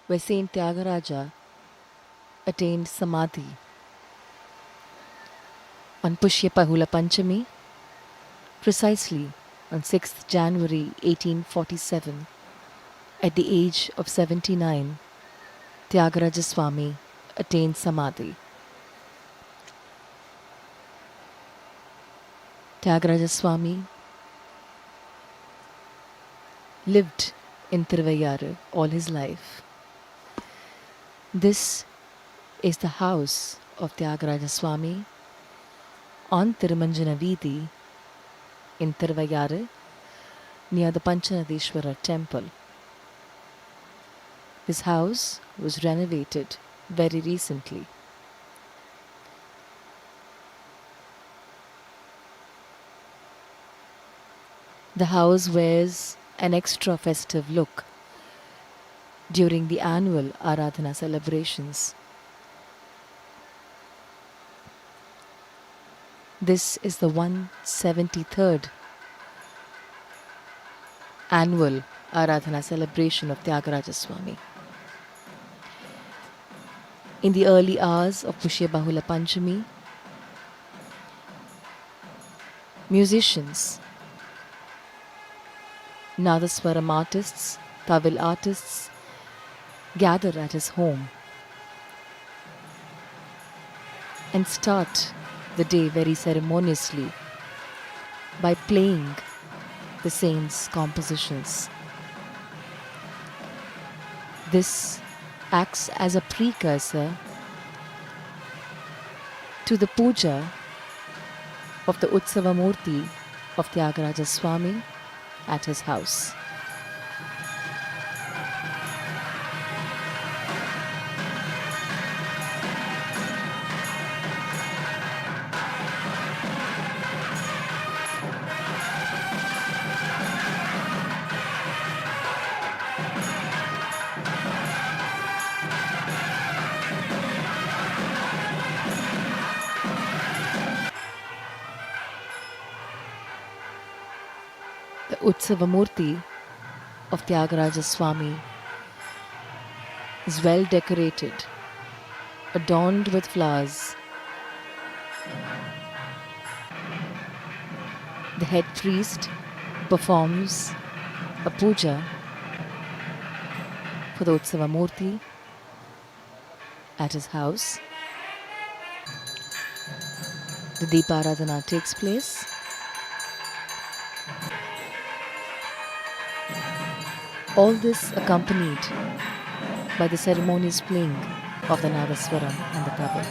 where Saint Thyagaraja attained Samadhi. On Pushya Pahula Panchami, precisely on 6th January 1847, at the age of 79, Thyagaraja Swami attained Samadhi. Thyagaraja Swami lived in Thiruvaiyyaru all his life. This is the house of Thyagaraja Swami on Thirumanjana Vridhi in Thiruvaiyyaru near the Panchanadeshwara temple. This house was renovated very recently. The house wears an extra festive look during the annual Aradhana celebrations. This is the 173rd annual Aradhana celebration of Thyagaraja Swami. In the early hours of Pushya Bahula Panchami, musicians, Nadaswaram artists, Tawil artists gather at his home and start the day very ceremoniously by playing the saint's compositions. This acts as a precursor to the puja of the Utsava Murti of Thyagaraja Swami at his house. The Utsava Murti of Thyagaraja Swami is well decorated, adorned with flowers. The head priest performs a puja for the Utsava Murti at his house. The Deeparadhana takes place. All this accompanied by the ceremonious playing of the Nadaswaram and the Tawil.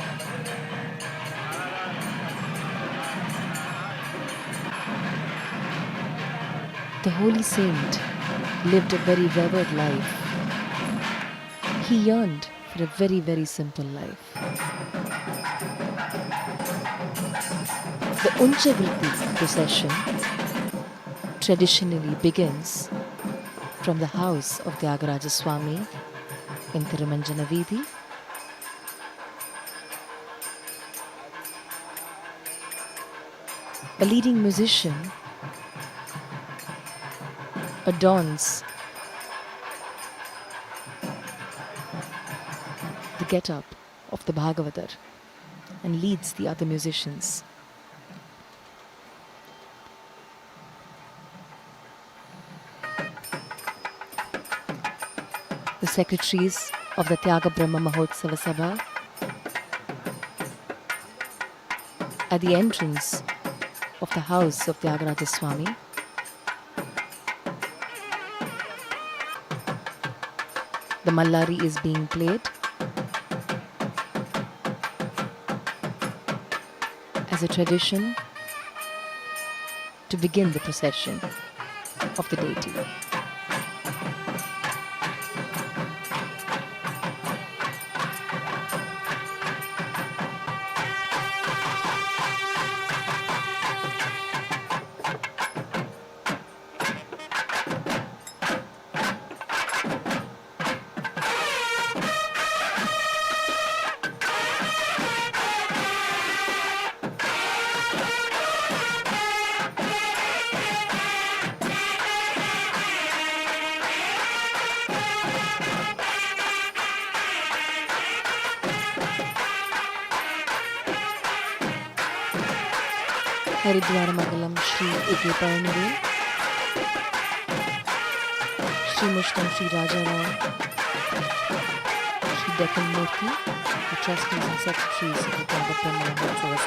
The holy saint lived a very revered life. He yearned for a very, very simple life. The Uncha procession traditionally begins from the house of Thyagaraja Swami in Thirumanjana Vridhi. A leading musician adorns the get-up of the Bhagavatar and leads the other musicians. The secretaries of the Tyaga Brahma Mahotsava Sabha at the entrance of the house of Thyagaraja Swami the Mallari is being played as a tradition to begin the procession of the deity. Haridwaramangalam Sri A.K. Paranade, Sri Mushtam Sri Raja Rao, Sri Deccan Murthy, the trustees and secretaries of the Thyagaraja House.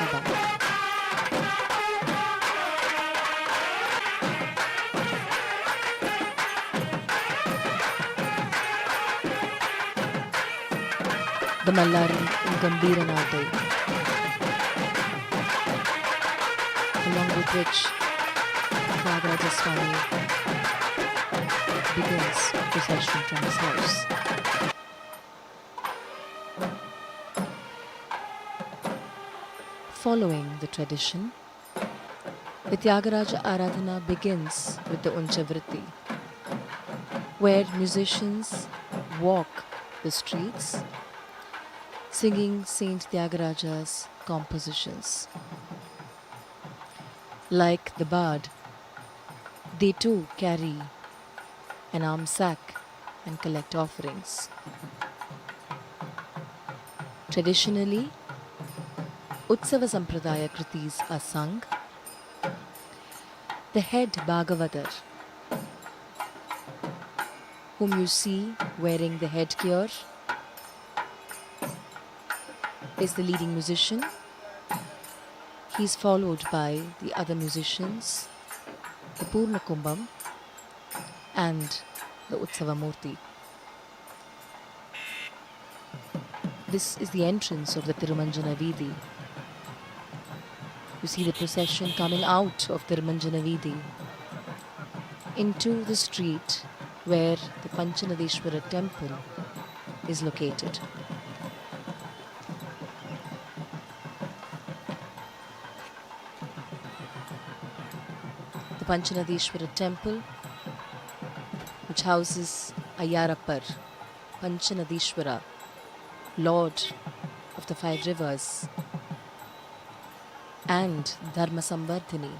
The Mallari in Gambira Nadai, along with which Thyagaraja Swami begins procession from his house. Following the tradition, the Thyagaraja Aradhana begins with the Uncha vridhi, where musicians walk the streets singing Saint Thyagaraja's compositions. Like the bard, they too carry an alms sack and collect offerings. Traditionally, Utsava Sampradaya Kritis are sung. The head Bhagavatar, whom you see wearing the headgear, is the leading musician. He is followed by the other musicians, the Purna Kumbham and the Utsava Murti. This is the entrance of the Thirumanjana Vidhi. You see the procession coming out of Thirumanjana Vidhi into the street where the Panchanadeshwara temple is located. The Panchanadeshwara temple, which houses Ayyarappar, Panchanadeshwara, Lord of the 5 rivers, and Dharma Sambardhini,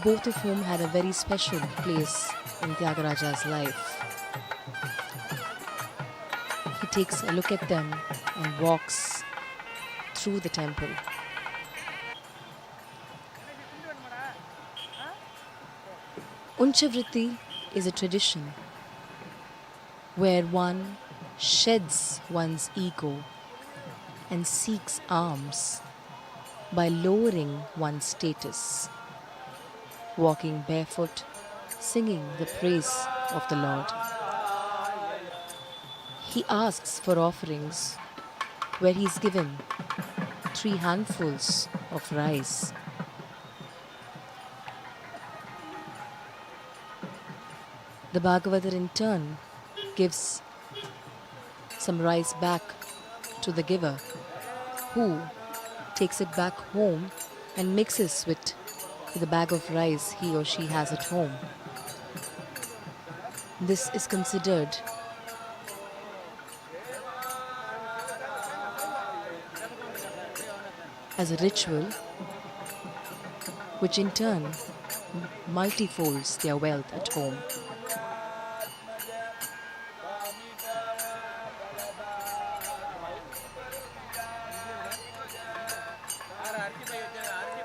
both of whom had a very special place in Thyagaraja's life. He takes a look at them and walks through the temple. Uncha vridhi is a tradition where one sheds one's ego and seeks alms by lowering one's status, walking barefoot, singing the praise of the Lord. He asks for offerings where he is given 3 handfuls of rice. The Bhagavatar in turn gives some rice back to the giver, who takes it back home and mixes with the bag of rice he or she has at home. This is considered as a ritual which in turn multifolds their wealth at home.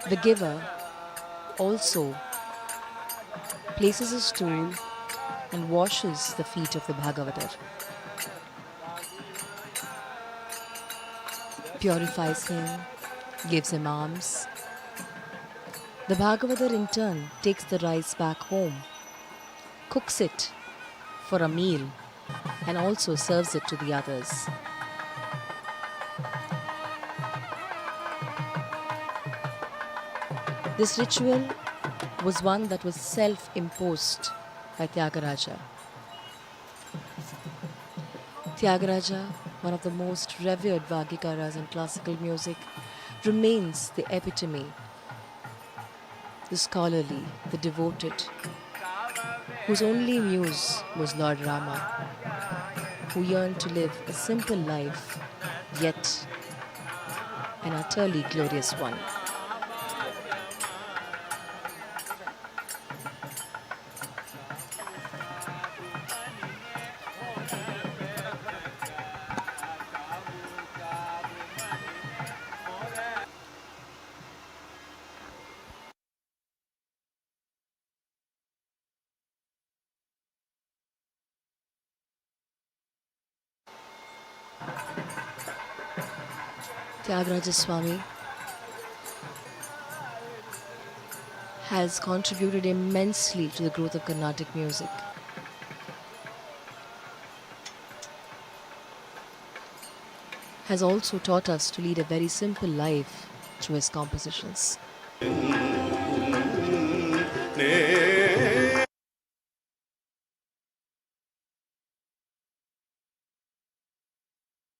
The giver also places a stool and washes the feet of the Bhagavatar, purifies him, gives him alms. The Bhagavatar in turn takes the rice back home, cooks it for a meal, and also serves it to the others. This ritual was one that was self-imposed by Thyagaraja. Thyagaraja, one of the most revered Vagikaras in classical music, remains the epitome, the scholarly, the devoted, whose only muse was Lord Rama, who yearned to live a simple life, yet an utterly glorious one. Thyagaraja Swami has contributed immensely to the growth of Carnatic music. Has also taught us to lead a very simple life through his compositions.